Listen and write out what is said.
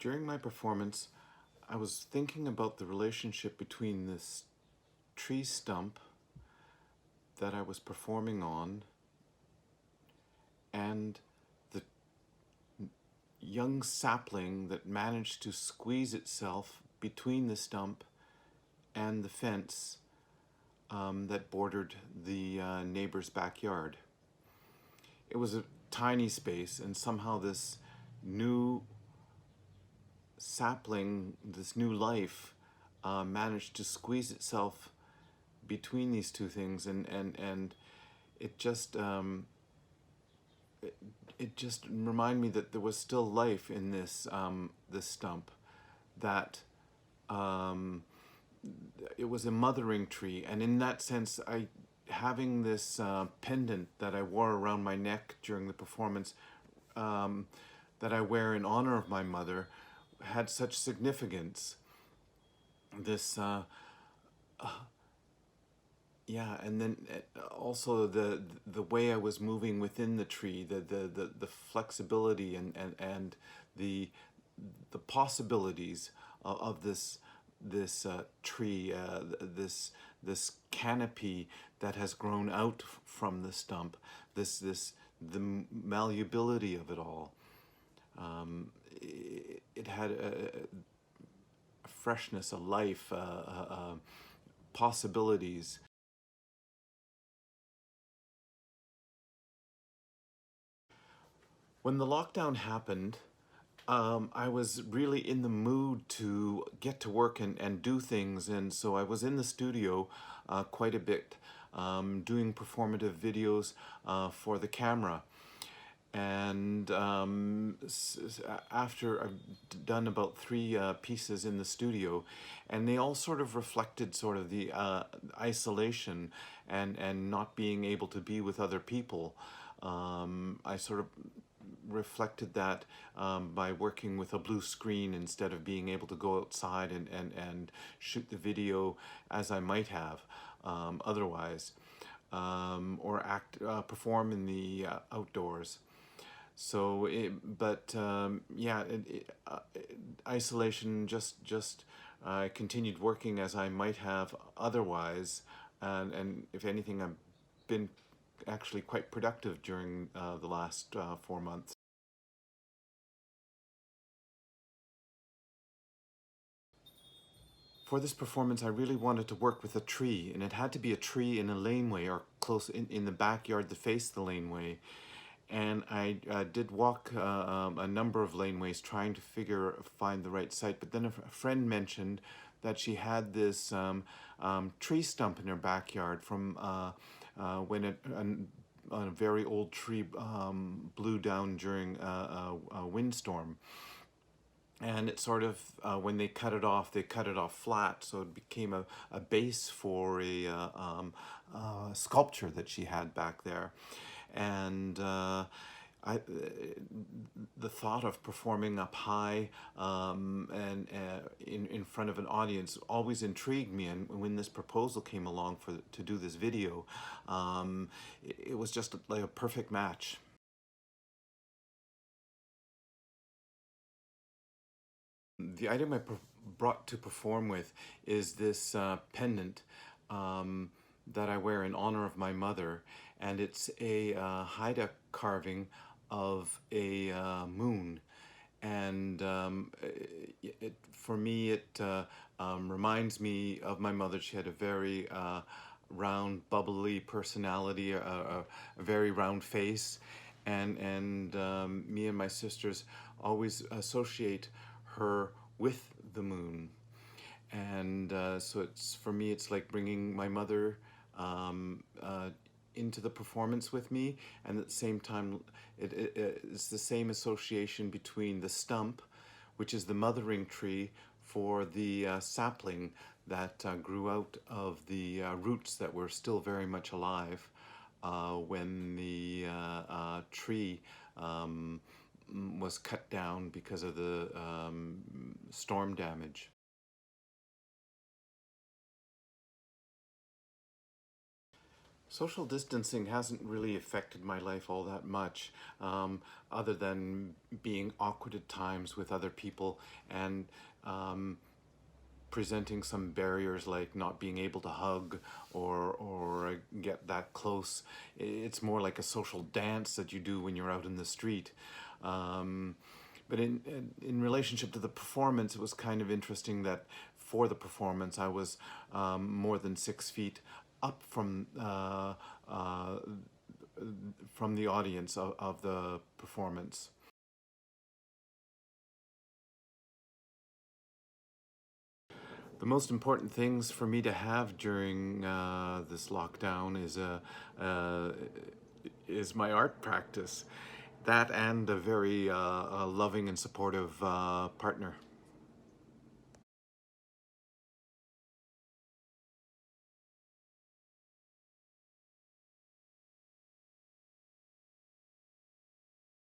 During my performance, I was thinking about the relationship between this tree stump that I was performing on and the young sapling that managed to squeeze itself between the stump and the fence that bordered the neighbor's backyard. It was a tiny space, and somehow this new sapling, this new life, managed to squeeze itself between these two things, and it just it just reminded me that there was still life in this this stump, that it was a mothering tree, and in that sense, having this pendant that I wore around my neck during the performance, that I wear in honor of my mother, had such significance. This yeah, and then also the way I was moving within the tree, the flexibility and the possibilities of this tree, this canopy that has grown out from the stump, the malleability of it all. It had a freshness, a life, possibilities. When the lockdown happened, I was really in the mood to get to work and do things, and so I was in the studio quite a bit, doing performative videos for the camera. And after I've done about 3 pieces in the studio, and they all sort of reflected sort of the isolation and not being able to be with other people. I sort of reflected that by working with a blue screen instead of being able to go outside and shoot the video as I might have otherwise, or perform in the outdoors. So, isolation just I continued working as I might have otherwise, and if anything, I've been actually quite productive during the last 4 months. For this performance, I really wanted to work with a tree, and it had to be a tree in a laneway or close in the backyard that faced the laneway. And I did walk a number of laneways trying to find the right site. But then a friend mentioned that she had this tree stump in her backyard from when a very old tree blew down during a windstorm. And it sort of, when they cut it off flat, so it became a base for a sculpture that she had back there. And the thought of performing up high and in front of an audience always intrigued me. And when this proposal came along to do this video, it was just like a perfect match. The item I brought to perform with is this pendant that I wear in honor of my mother, and it's a Haida carving of a moon. And for me, it reminds me of my mother. She had a very round, bubbly personality, a very round face, and me and my sisters always associate her with the moon. And so it's, for me, it's like bringing my mother into the performance with me, and at the same time it's the same association between the stump, which is the mothering tree, for the sapling that grew out of the roots that were still very much alive when the tree was cut down because of the storm damage. Social distancing hasn't really affected my life all that much, other than being awkward at times with other people and presenting some barriers like not being able to hug or get that close. It's more like a social dance that you do when you're out in the street. But in relationship to the performance, it was kind of interesting that for the performance I was more than 6 feet up from the audience of the performance. The most important things for me to have during this lockdown uh, is my art practice. That and a very loving and supportive partner.